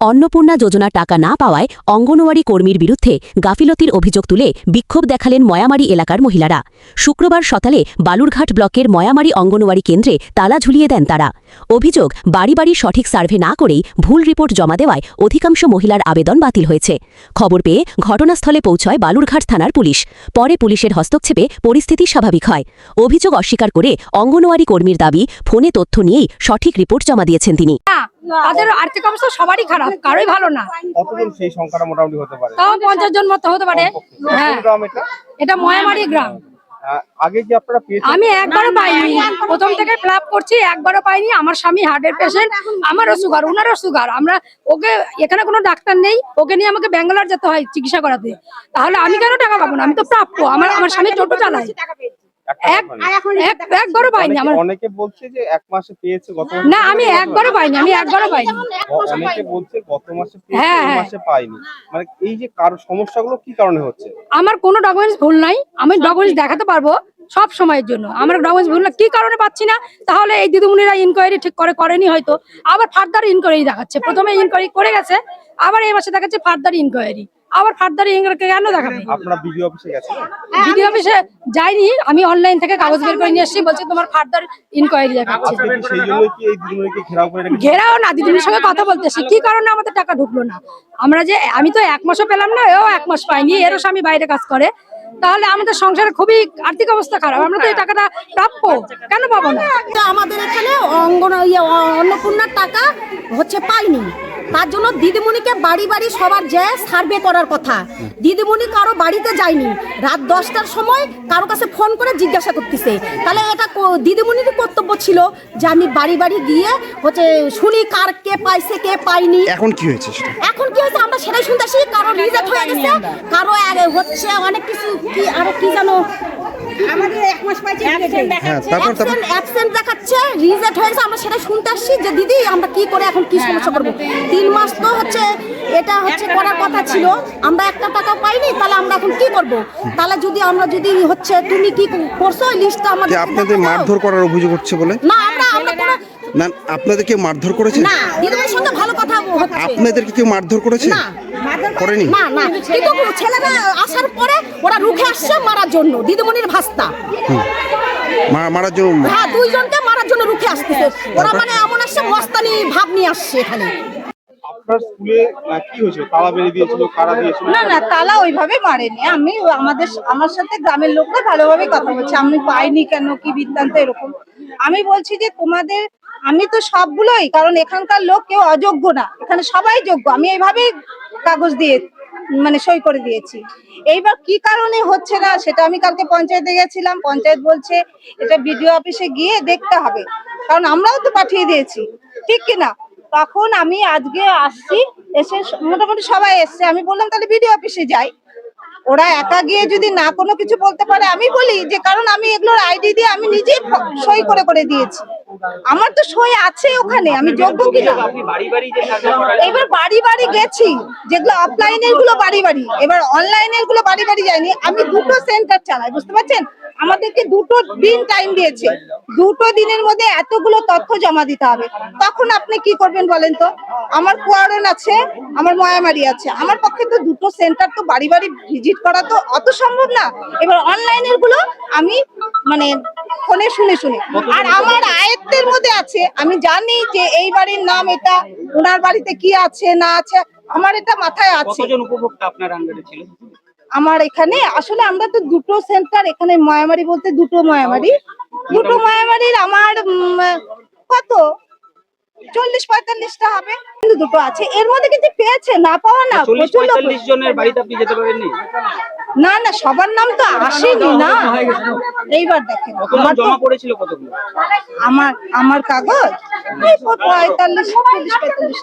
অন্নপূর্ণা যোজনার টাকা না পাওয়ায় অঙ্গনওয়াড়ি কর্মীর বিরুদ্ধে গাফিলতির অভিযোগ তুলে বিক্ষোভ দেখালেন ময়ামারি এলাকার মহিলারা। শুক্রবার সকালে বালুরঘাট ব্লকের ময়ামারি অঙ্গনওয়াড়ি কেন্দ্রে তালা ঝুলিয়ে দেন তারা। অভিযোগ, বাড়ি বাড়ি সঠিক সার্ভে না করেই ভুল রিপোর্ট জমা দেওয়ায় অধিকাংশ মহিলার আবেদন বাতিল হয়েছে। খবর পেয়ে ঘটনাস্থলে পৌঁছয় বালুরঘাট থানার পুলিশ। পরে পুলিশের হস্তক্ষেপে পরিস্থিতি স্বাভাবিক হয়। অভিযোগ অস্বীকার করে অঙ্গনওয়াড়ি কর্মীর দাবি, ফোনে তথ্য নিয়েই সঠিক রিপোর্ট জমা দিয়েছেন তিনি। তাদের আর্থিক অবস্থা সবারই খারাপ, কারোই ভালো না। কতজন সেই সংখ্যাটা মোটামুটি হতে পারে? তাও 50 জন মতো হতে পারে। হ্যাঁ, গ্রাম এটা ময়ামারি গ্রাম। আগে কি আপনারা পেয়েছেন? আমি একবারও পাইনি, প্রথম থেকে ফ্ল্যাপ করছি, একবারও পাইনি। আমার স্বামী হার্টের পেশেন্ট, আমারও সুগার, ওনারও সুগার। আমরা ওকে, এখানে কোনো ডাক্তার নেই, ওকে নিয়ে আমাকে ব্যাঙ্গালোর যেতে হয় চিকিৎসা করাতে। তাহলে আমি কেন টাকা পাবো না? আমি তো প্রাপ্য। আমার স্বামী টোটো চালায়। একবারও পাইনি। অনেকে বলছে যে এক মাসে পেয়েছে, গত না, আমি একবারও পাইনি। অনেকে বলছে গত মাসে পেয়েছে, এই মাসে পাইনি। মানে এই যে কার সমস্যাগুলো কি কারণে হচ্ছে? আমার কোনো ডকুমেন্টস ভুল নাই, আমি ডকুমেন্টস দেখাতে পারবো সব সময়ের জন্য। আমার ডকুমেন্টস ভুল না, কি কারণে পাচ্ছি না? তাহলে এই দিদিমণিরা ইনকোয়ারি ঠিক করেনি হয়তো, আবার ফার্দার ইনকোয়ারি দেখাচ্ছে। প্রথমে ইনকোয়ারি করে গেছে, আবার এই মাসে দেখাচ্ছে ফার্দার ইনকোয়ারি। আবার ফার্দার ইনকোয়ারি কেন দেখাবে? আপনারা বিডিও অফিসে গেছেন? বিডিও অফিসে যাইনি, আমি অনলাইন থেকে কাগজ বের করে নিয়ে এসেছি, বলছে তোমার ফার্দার ইনকোয়ারি দেখাচ্ছে। সেই জন্য কি এই দিদিমণিকে ঘেরাও করে রেখেছেন? ঘেরাও না, দিদিমণির সঙ্গে কথা বলতেছি, কি কারণে আমাদের টাকা ঢুকলো না। আমি তো 1 মাসও পেলাম না, এও 1 মাস পাইনি। এরও স্বামী বাইরে কাজ করে। তাহলে আমাদের সংসারে খুবই আর্থিক অবস্থা খারাপ, আমরা তো এই টাকাটা প্রাপ্য, কেন পাবো না? আমাদের এখানে অন্নপূর্ণার টাকা পাইনি, তার জন্য দিদিমণিকে বাড়ি বাড়ি সবার যে সার্ভে করার কথা। দিদিমণি কারো বাড়িতে যায়নি, রাত 10টার সময় কারো কাছে ফোন করে জিজ্ঞাসা করতেছে। তাহলে এটা দিদিমণির কর্তব্য ছিল যে আমি বাড়ি বাড়ি গিয়ে শুনি কার কে পাইছে কে পাইনি। এখন কি হয়েছে আমরা সেটাই শুনতেছি। কারো রিজেক্ট হয়ে গেছে, কারো অনেক কিছু, কি আরো কি জানো, আমাদের 1 মাস পাইছে অ্যাবসেন্ট দেখাচ্ছে, রিজেক্ট হয়েছে। আমরা সেটা শুনতে আসছি যে দিদি আমরা কি করে এখন কি সমস্যা করবো। 3 মাস তো এটা করার কথা ছিল, আমরা একটা টাকা পাইনি। তাহলে আমরা এখন কি করব? তাহলে আমরা যদি তুমি কি করছো লিস্টটা আমাদের। আপনাদের মারধর করার অভিযোগ হচ্ছে বলে? না, আমরা কোনো না, আপনাদের কেউ মারধর করেছে? না, দিদির সঙ্গে ভালো কথা হচ্ছে। আপনাদেরকে কেউ মারধর করেছে? না, করেনি। না, কিন্তু ছেলেরা আসার পরে ওরা রুখে আসছে মারার জন্য। দিদিমণির ভাস্তা মারার জন্য, হ্যাঁ, 2 জনকে মারার জন্য রুখে আসতেছে ওরা। এমন আসছে, মস্তানি ভাব নিয়ে আসছে এখানে। আপনার স্কুলে কি হয়েছিল? তালা বেরিয়ে দিয়েছিল, কারা দিয়েছিল? না, তালা ওইভাবে মারেনি। আমার সাথে গ্রামের লোকরা ভালোভাবে কথা বলছে। আমি পাইনি কেন, কি বৃত্তান্ত, এরকম। আমি বলছি যে আমি তো সবগুলোই, কারণ এখানকার লোক কেউ অযোগ্য না, এখানে সবাই যোগ্য। আমি এইভাবেই কাগজ দিয়ে সই করে দিয়েছি। এইবার কি কারণে হচ্ছে না সেটা আমি কালকে পঞ্চায়েতে গেছিলাম। পঞ্চায়েত বলছে এটা বিডিও অফিসে গিয়ে দেখতে হবে, কারণ আমরাও তো পাঠিয়ে দিয়েছি, ঠিক কিনা। তখন আমি আজকে আসছি, এসে মোটামুটি সবাই এসছে। আমি বললাম তাহলে বিডিও অফিসে যাই। ওরা একা গিয়ে যদি না কোনো কিছু বলতে পারে, আমি বলি যে কারণ আমি এগুলোর আইডি দিয়ে আমি নিজেই সই করে দিয়েছি। আমার তো সই আছে ওখানে, আমি যোগ্য কিনা। এবার বাড়ি বাড়ি গেছি, যেগুলো অফলাইনের গুলো বাড়ি বাড়ি, এবার অনলাইনের গুলো বাড়ি বাড়ি যায়নি। আমি 2টো সেন্টার চালাই, বুঝতে পারছেন। আমাদেরকে 2টো দিন টাইম দিয়েছে, 2টো দিনের মধ্যে এতগুলো তথ্য জমা দিতে হবে। তখন আপনি কি করবেন বলেন তো? আমার কোয়ারেন্ট আছে, আমার ময়ামারি আছে, আমার পক্ষে তো 2টো সেন্টার তো বাড়ি বাড়ি ভিজিট করা তো অত সম্ভব না। এবার অনলাইনের গুলো আমি ফোনে শুনে আর আমার আয়ত্তের মধ্যে আছে। আমি জানি যে এই বাড়ির নাম এটা, ওনার বাড়িতে কি আছে না আছে, আমার এটা মাথায় আছে। কতজন উপভোক্তা আপনার আন্ডারে ছিল? আমার এখানে আসলে আমরা তো 2টো সেন্টার, এখানে ময়ামারি বলতে 2টো ময়ামারির আমার কত 40-45টা হবে, কিন্তু 2টো আছে। এর মধ্যে কিছু পেয়েছে না পাওয়া না, 40-45 জনের বাড়িতে আপনি যেতে পারেননি? না, সবার নাম তো আসেনি না। এইবার দেখেন জমা পড়েছিল কতগুলো? আমার কাগজ 45-40-45।